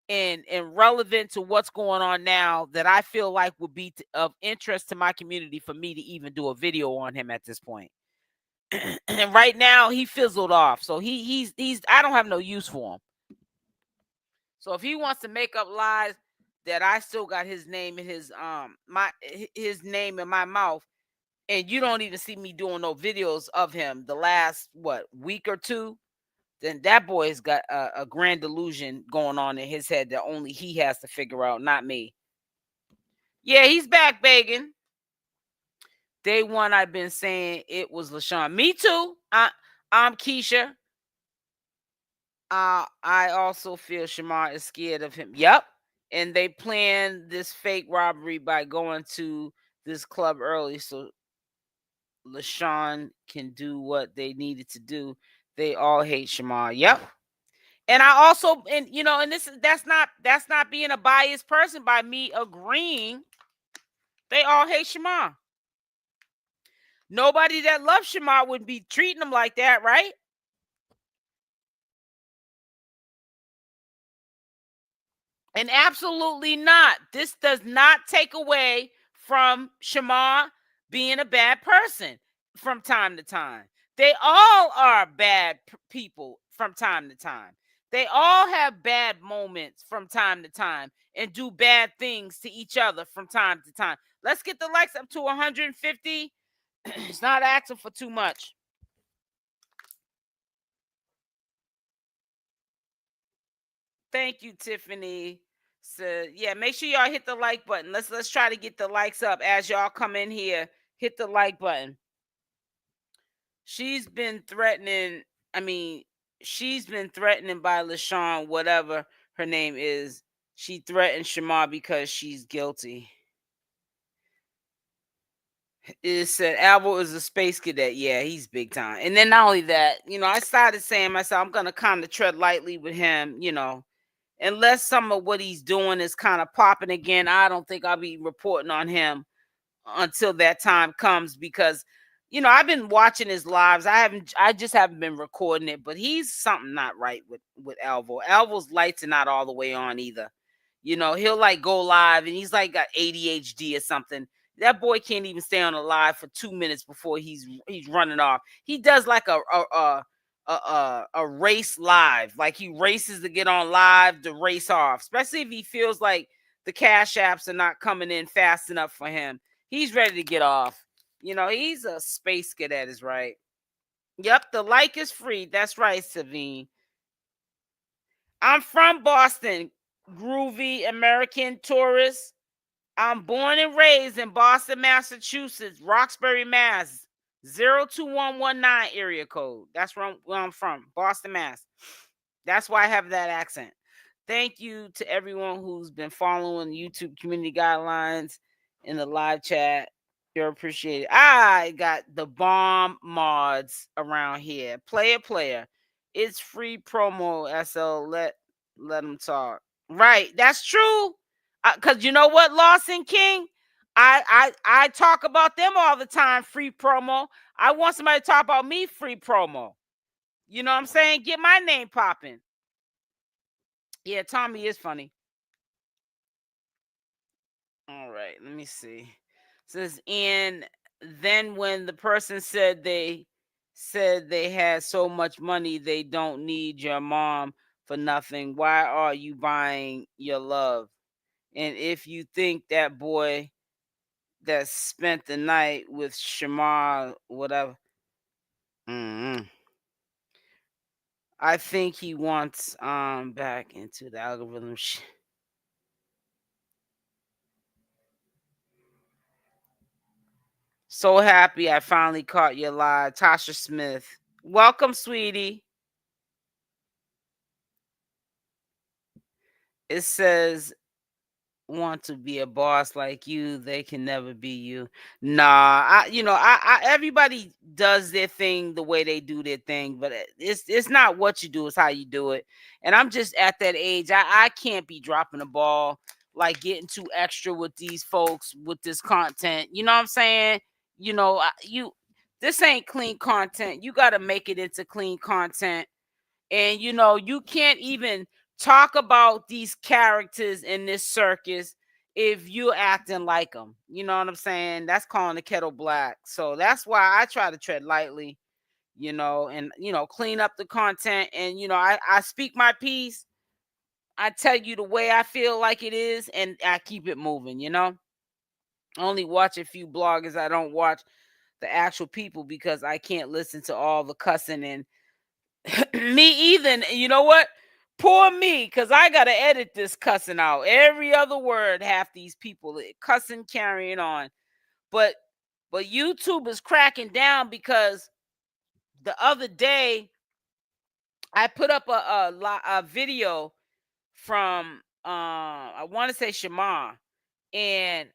and relevant to what's going on now, that I feel like would be of interest to my community for me to even do a video on him at this point. And right now he fizzled off, so he's I don't have no use for him. So if he wants to make up lies that I still got his name in his name in my mouth, and you don't even see me doing no videos of him the last week or two, then that boy's got a grand delusion going on in his head that only he has to figure out, not me. Yeah, he's back begging. Day one, I've been saying it was Lashun. Me too. I'm Keisha. I also feel SHAMAR is scared of him. Yep. And they planned this fake robbery by going to this club early so Lashun can do what they needed to do. They all hate SHAMAR. Yep. And I also, and that's not being a biased person by me agreeing. They all hate SHAMAR. Nobody that loves SHAMAR would be treating them like that, right? And absolutely not. This does not take away from SHAMAR being a bad person from time to time. They all are bad people from time to time. They all have bad moments from time to time and do bad things to each other from time to time. Let's get the likes up to 150. It's not asking for too much. Thank you, Tiffany. So yeah, make sure y'all hit the like button. Let's try to get the likes up as y'all come in here. Hit the like button. She's been threatening. I mean, she's been threatening by Lashun, whatever her name is. She threatened SHAMAR because she's guilty. It said Alvo is a space cadet. Yeah, he's big time. And then not only that, I started saying myself, I'm gonna kind of tread lightly with him, unless some of what he's doing is kind of popping again. I don't think I'll be reporting on him until that time comes, because I've been watching his lives. I just haven't been recording it, but he's something not right with Alvo. Alvo's lights are not all the way on either. He'll like go live and he's like got ADHD or something. That boy can't even stay on a live for 2 minutes before he's running off. He does like a race live, like he races to get on live to race off, especially if he feels like the cash apps are not coming in fast enough for him. He's ready to get off. He's a space cadet, is right. Yep, the like is free. That's right, Savine. I'm from Boston, groovy American tourist. I'm born and raised in Boston, Massachusetts, Roxbury, Mass. 02119 area code. That's where I'm from, Boston, Mass. That's why I have that accent. Thank you to everyone who's been following YouTube community guidelines in the live chat. You're appreciated. I got the bomb mods around here. Player. It's free promo, SL. Let them talk. Right. That's true. Because you know what, Lawson King? I talk about them all the time, free promo. I want somebody to talk about me, free promo. You know what I'm saying? Get my name popping. Yeah, Tommy is funny. All right, let me see. It says, and then when the person said they had so much money they don't need your mom for nothing, why are you buying your love? And if you think that boy that spent the night with SHAMAR, whatever, I think he wants back into the algorithm. So happy I finally caught your live. Tasha Smith. Welcome, sweetie. It says, want to be a boss like you, they can never be you. Nah, everybody does their thing the way they do their thing, but it's not what you do, it's how you do it. And I'm just at that age. I can't be dropping the ball, like getting too extra with these folks with this content. You know what I'm saying? This ain't clean content. You got to make it into clean content. And you can't even talk about these characters in this circus if you're acting like them. You know what I'm saying? That's calling the kettle black. So that's why I try to tread lightly, and clean up the content. And I speak my piece. I tell you the way I feel like it is, and I keep it moving. I only watch a few bloggers. I don't watch the actual people because I can't listen to all the cussing and me either. And you know what? Poor me, because I gotta edit this cussing out. Every other word, half these people cussing, carrying on. But YouTube is cracking down, because the other day I put up a video from I want to say SHAMAR, and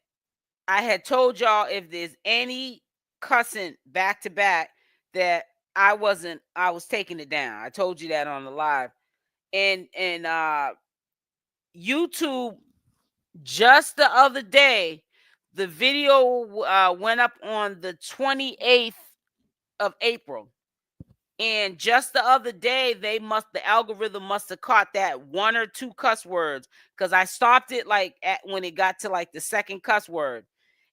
I had told y'all if there's any cussing back to back that I was taking it down. I told you that on the live. And YouTube, just the other day, the video went up on the 28th of April. And just the other day, the algorithm must have caught that one or two cuss words, because I stopped it like when it got to like the second cuss word.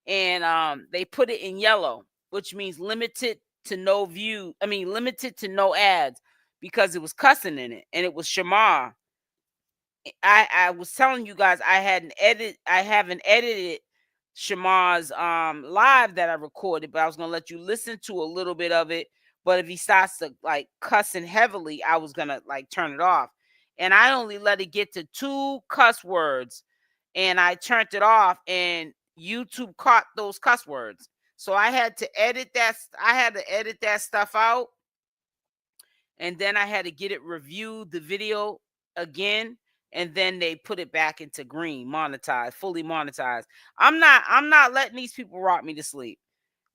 And they put it in yellow, which means limited to no view. I mean, limited to no ads because it was cussing in it, and it was Shamar. I was telling you guys I haven't edited SHAMAR'S live that I recorded, but I was gonna let you listen to a little bit of it. But if he starts to like cussing heavily, I was gonna like turn it off. And I only let it get to 2 cuss words, and I turned it off, and YouTube caught those cuss words. So I had to edit that. I had to edit that stuff out, and then I had to get it reviewed, the video again, and then they put it back into green, monetized, fully monetized. I'm not letting these people rock me to sleep,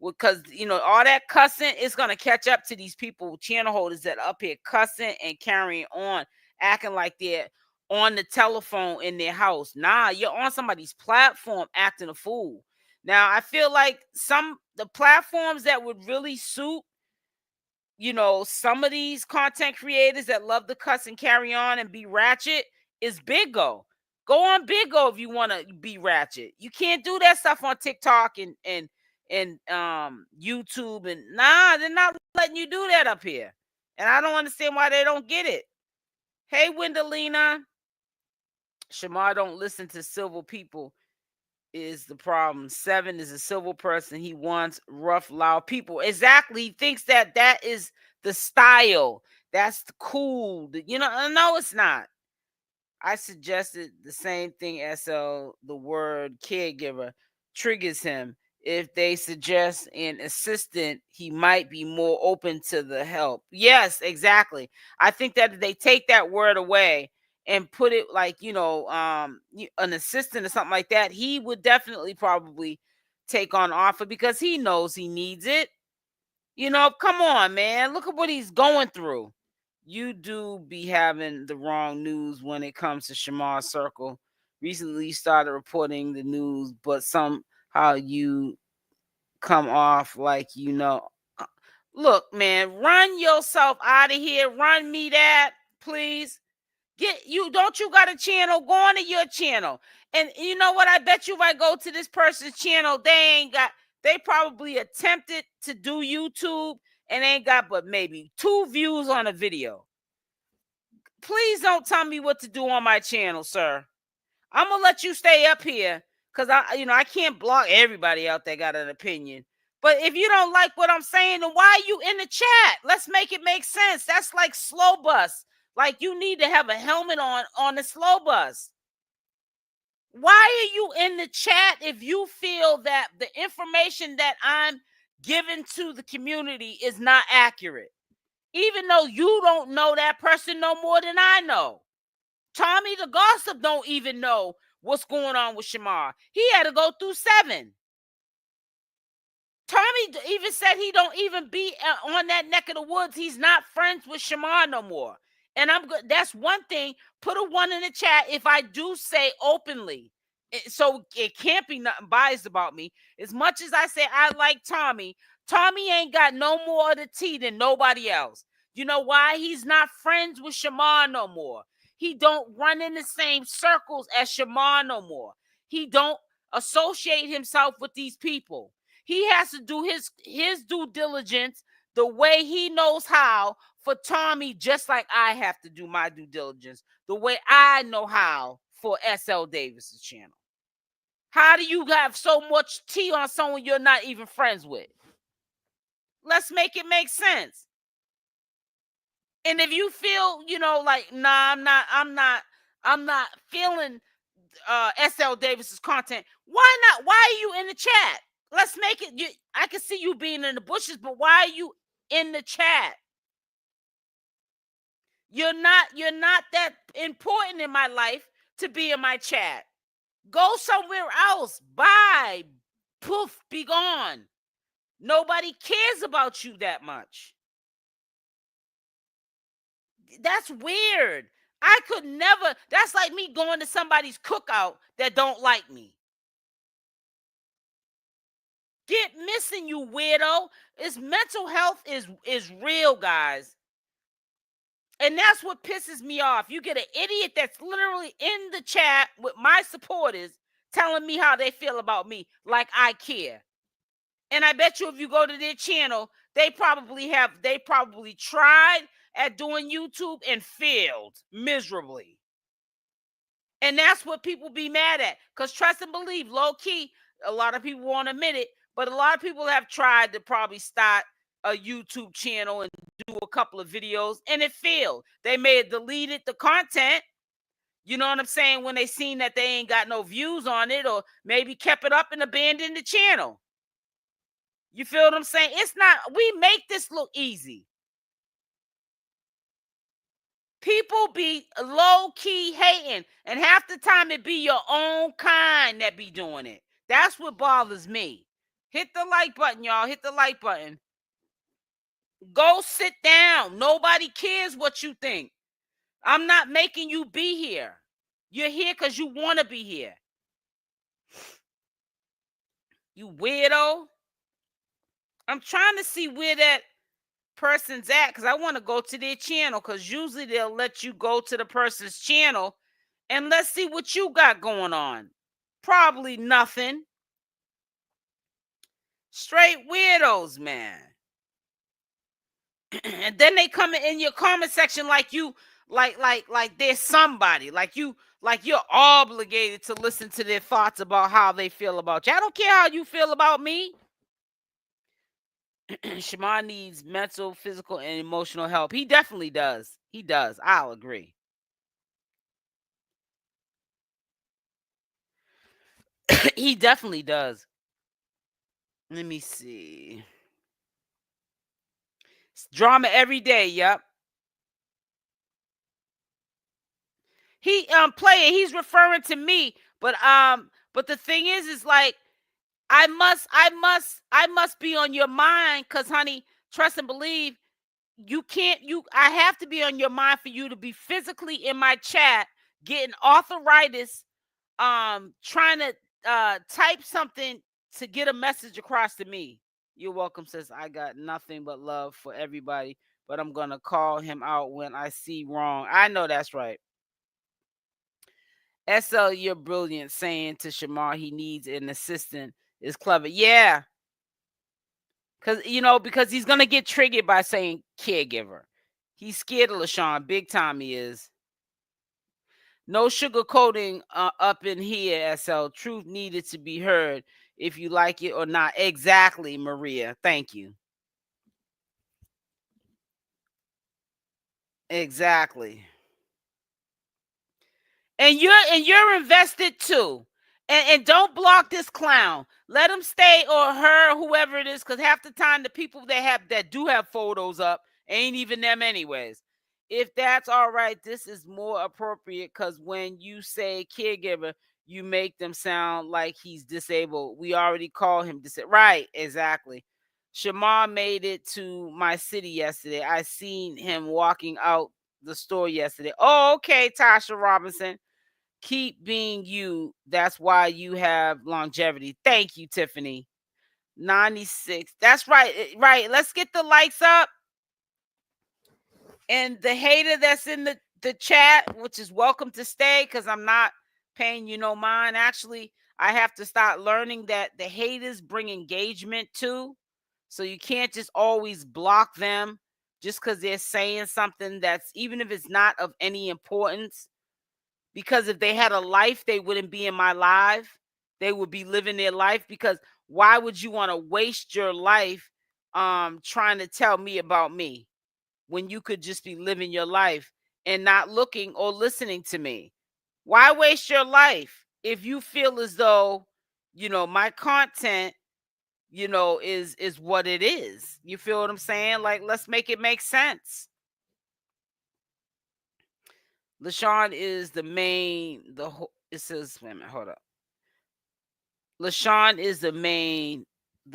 because all that cussing is gonna catch up to these people, channel holders that are up here cussing and carrying on, acting like they're on the telephone in their house. Nah, you're on somebody's platform acting a fool. Now I feel like the platforms that would really suit some of these content creators that love to cuss and carry on and be ratchet is Big O. Go on Big O if you want to be ratchet. You can't do that stuff on TikTok and YouTube, and they're not letting you do that up here. And I don't understand why they don't get it. Hey, Wendelina. Shamar don't listen to civil people is the problem. 7 is a civil person. He wants rough, loud people. Exactly. He thinks that is the style. That's the cool. No, it's not. I suggested the same thing, SL. The word caregiver triggers him. If they suggest an assistant, he might be more open to the help. Yes, exactly. I think that if they take that word away and put it like, an assistant or something like that, he would definitely probably take on offer because he knows he needs it. Come on, man. Look at what he's going through. You do be having the wrong news when it comes to Shamar's circle. Recently, you started reporting the news, but somehow you come off like Look, man, run yourself out of here. Run me that, please. Don't you got a channel? Go on to your channel. And you know what? I bet you if I go to this person's channel, they probably attempted to do YouTube and ain't got but maybe 2 views on a video. Please don't tell me what to do on my channel, sir. I'm gonna let you stay up here because I can't block everybody out there got an opinion. But if you don't like what I'm saying, then why are you in the chat? Let's make it make sense. That's like slow bus. Like you need to have a helmet on the slow bus. Why are you in the chat if you feel that the information that I'm giving to the community is not accurate? Even though you don't know that person no more than I know. Tommythegossip don't even know what's going on with Shamar. He had to go through 7. Tommy even said he don't even be on that neck of the woods. He's not friends with Shamar no more. And that's one thing. Put a 1 in the chat if I do say openly. So it can't be nothing biased about me. As much as I say I like Tommy ain't got no more of the tea than nobody else. You know why? He's not friends with Shamar no more. He don't run in the same circles as Shamar no more. He don't associate himself with these people. He has to do his due diligence the way he knows how for Tommy, just like I have to do my due diligence the way I know how for SL Davis's channel. How do you have so much tea on someone you're not even friends with? Let's make it make sense. And if you feel, like, nah, I'm not feeling SL Davis's content, why not? Why are you in the chat? Let's make it. I can see you being in the bushes, but why are you in the chat? You're not that important in my life to be in my chat. Go somewhere else. Bye. Poof, be gone. Nobody cares about you that much. That's weird. I could never. That's like me going to somebody's cookout that don't like me. Get missing, you weirdo. It's mental health is real, guys. And that's what pisses me off. You get an idiot that's literally in the chat with my supporters telling me how they feel about me, like I care. And I bet you if you go to their channel, They probably tried at doing YouTube and failed miserably. And that's what people be mad at. Because trust and believe, low key, a lot of people won't admit it, but a lot of people have tried to probably start a YouTube channel and do a couple of videos, and it failed. They may have deleted the content, you know what I'm saying, when they seen that they ain't got no views on it, or maybe kept it up and abandoned the channel. You feel what I'm saying? It's not, we make this look easy. People be low-key hating, and half the time it be your own kind that be doing it. That's what bothers me. Hit the like button, y'all. Hit the like button. Go sit down. Nobody cares what you think. I'm not making you be here. You're here because you want to be here. You weirdo. I'm trying to see where that person's at, because I want to go to their channel, because usually they'll let you go to the person's channel and let's see what you got going on. Probably nothing. Straight weirdos, man. And then they come in your comment section like you like there's somebody, like you're obligated to listen to their thoughts about how they feel about you. I don't care how you feel about me. Shamar needs mental, physical, and emotional help. He definitely does. He does. I'll agree. He definitely does. Let me see. It's drama every day. Yep. He player. He's referring to me, but the thing is like, I must be on your mind, because honey, trust and believe, I have to be on your mind for you to be physically in my chat getting arthritis, trying to type something to get a message across to me. You're welcome. Says, I got nothing but love for everybody, but I'm gonna call him out when I see wrong. I know that's right. SL, you're brilliant. Saying to Shamar he needs an assistant is clever. Yeah. Because he's going to get triggered by saying caregiver. He's scared of Lashun. Big time he is. No sugarcoating up in here, SL. Truth needed to be heard, if you like it or not. Exactly, Maria. Thank you. Exactly. And you're invested too. And don't block this clown. Let him stay, or her, whoever it is, because half the time the people that do have photos up ain't even them anyways. If that's all right, this is more appropriate, because when you say caregiver, you make them sound like he's disabled. We already call him disabled. Right, exactly. Shamar made it to my city yesterday. I seen him walking out the store yesterday. Oh, okay, Tasha Robinson. Keep being you. That's why you have longevity. Thank you, Tiffany. 96. That's right. Right. Let's get the likes up. And the hater that's in the chat, which is welcome to stay, because I'm not paying you no mind. Actually, I have to start learning that the haters bring engagement too. So you can't just always block them just because they're saying something that's, even if it's not of any importance. Because if they had a life, they wouldn't be in my live. They would be living their life. Because why would you want to waste your life trying to tell me about me, when you could just be living your life and not looking or listening to me? Why waste your life if you feel as though, my content, is what it is? You feel what I'm saying? Like, let's make it make sense. Lashun is the main, it says, wait a minute, hold up. Lashun is the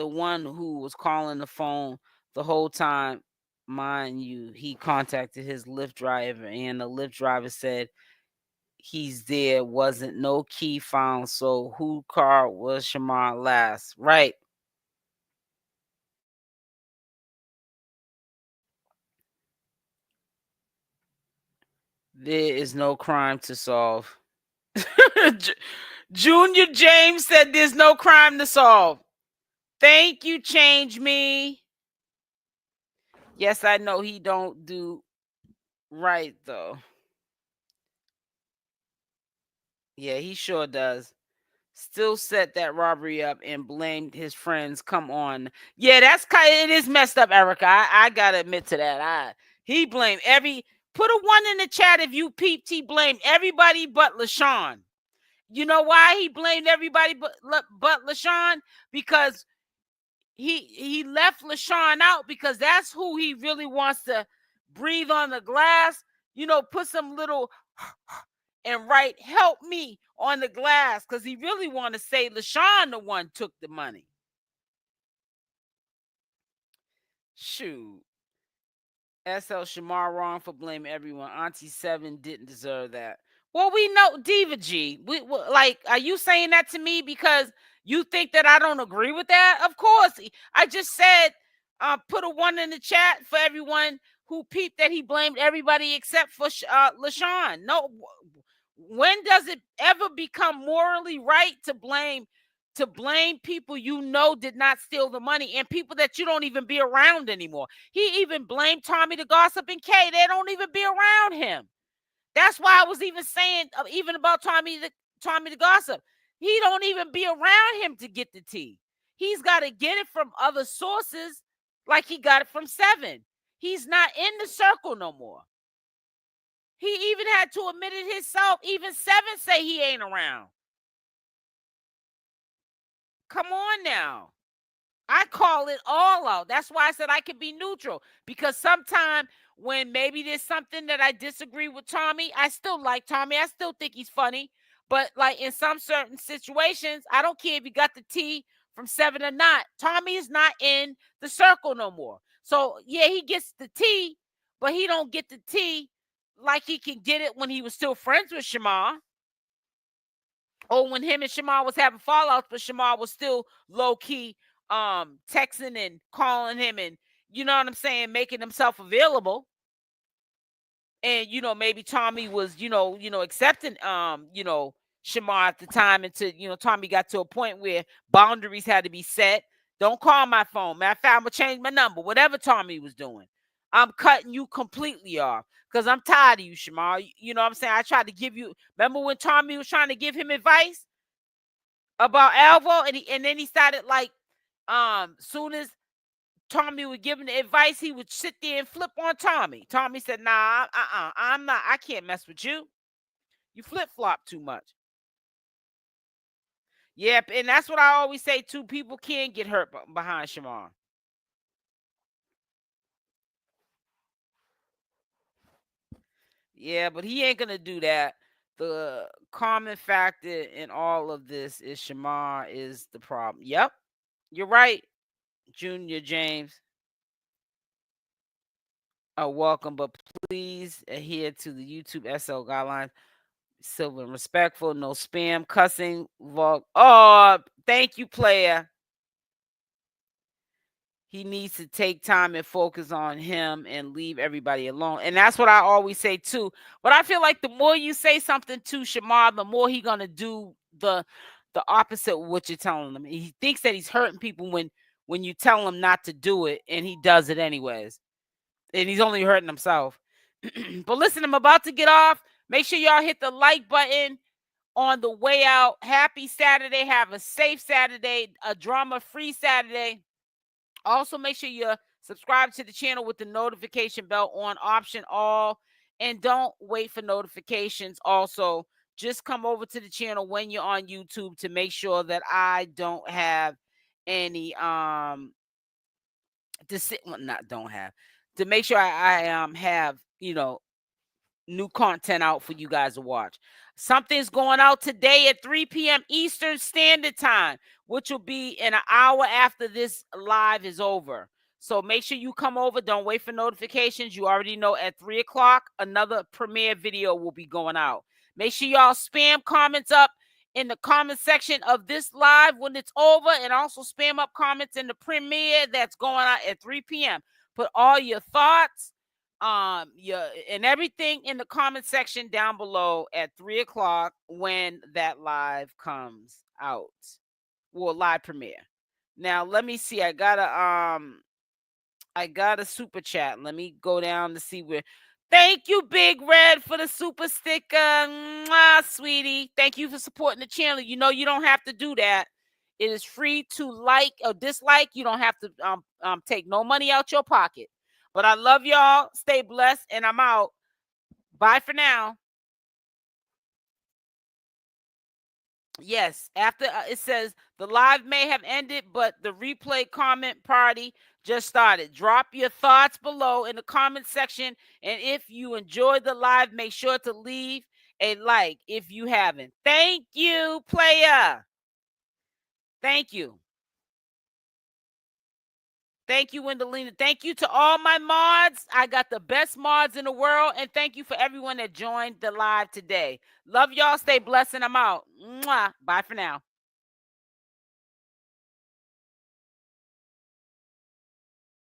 one who was calling the phone the whole time. Mind you, he contacted his Lyft driver, and the Lyft driver said he's there, wasn't no key found. So who car was Shamar last? Right. There is no crime to solve. Junior James said there's no crime to solve. Thank you, Change Me. Yes, I know he don't do right though. Yeah, he sure does. Still set that robbery up and blamed his friends. Come on. Yeah, that's it is messed up, Erica. I gotta admit to that. He blamed put a 1 in the chat if you peeped. He blamed everybody but LaShawn. You know why he blamed everybody but LaShawn? Because he left LaShawn out because that's who he really wants to breathe on the glass. Put some little and write "help me" on the glass because he really want to say LaShawn the one took the money. Shoot. SL Shamar wrong for blaming everyone. Auntie Seven didn't deserve that. Well, we know Diva G. Are you saying that to me because you think that I don't agree with that? Of course. I just said put a 1 in the chat for everyone who peeped that he blamed everybody except for LaShawn. No, when does it ever become morally right to blame people did not steal the money and people that you don't even be around anymore? He even blamed Tommythegossip and Kay. They don't even be around him. That's why I was even saying even about Tommythegossip. He don't even be around him to get the tea. He's got to get it from other sources, like he got it from Seven. He's not in the circle no more. He even had to admit it himself. Even Seven say he ain't around. Come on now. I call it all out. That's why I said I could be neutral. Because sometimes when maybe there's something that I disagree with Tommy, I still like Tommy. I still think he's funny. But like in some certain situations, I don't care if you got the tea from Seven or not. Tommy is not in the circle no more. So yeah, he gets the tea, but he don't get the tea like he can get it when he was still friends with Shamar. Or when him and Shamar was having fallouts, but Shamar was still low-key texting and calling him and, you know what I'm saying, making himself available. And, maybe Tommy was, accepting, Shamar at the time until, Tommy got to a point where boundaries had to be set. Don't call my phone. Matter of fact, I'm going to change my number. Whatever Tommy was doing, I'm cutting you completely off because I'm tired of you, Shamar. You know what I'm saying? I tried to give you, remember when Tommy was trying to give him advice about Alvo, and then he started like, soon as Tommy would give him the advice, he would sit there and flip on Tommy. Tommy said, "Nah, I'm not. I can't mess with you. You flip flop too much." Yep, and that's what I always say too. People can get hurt behind Shamar. Yeah, but he ain't gonna do that. The common factor in all of this is Shamar is the problem. Yep, you're right, Junior James. Welcome, but please adhere to the YouTube SL guidelines. Civil and respectful, no spam, cussing, Oh, thank you, player. He needs to take time and focus on him and leave everybody alone. And that's what I always say too. But I feel like the more you say something to Shamar, the more he's gonna do the opposite of what you're telling him. He thinks that he's hurting people when you tell him not to do it, and he does it anyways. And he's only hurting himself. But listen, I'm about to get off. Make sure y'all hit the like button on the way out. Happy Saturday. Have a safe Saturday, a drama-free Saturday. Also, make sure you subscribe to the channel with the notification bell on option all. And don't wait for notifications. Also, just come over to the channel when you're on YouTube to make sure that I don't have any to make sure I have, new content out for you guys to watch. Something's going out today at 3 p.m. Eastern Standard Time, which will be in an hour after this live is over. So make sure you come over. Don't wait for notifications. You already know at 3 o'clock, another premiere video will be going out. Make sure y'all spam comments up in the comment section of this live when it's over, and also spam up comments in the premiere that's going out at 3 p.m. Put all your thoughts, and everything in the comment section down below at 3 o'clock when that live comes out. Well, live premiere. Now let me see. I I got a super chat. Let me go down to see where. Thank you, Big Red, for the super sticker. Mwah, sweetie. Thank you for supporting the channel. You know you don't have to do that. It is free to like or dislike. You don't have to take no money out your pocket. But I love y'all. Stay blessed, and I'm out. Bye for now. Yes, after it says the live may have ended, but the replay comment party just started. Drop your thoughts below in the comment section. And if you enjoyed the live, make sure to leave a like if you haven't. Thank you, player. Thank you. Thank you, Wendelina. Thank you to all my mods. I got the best mods in the world. And thank you for everyone that joined the live today. Love y'all. Stay blessed, and I'm out. Mwah. Bye for now.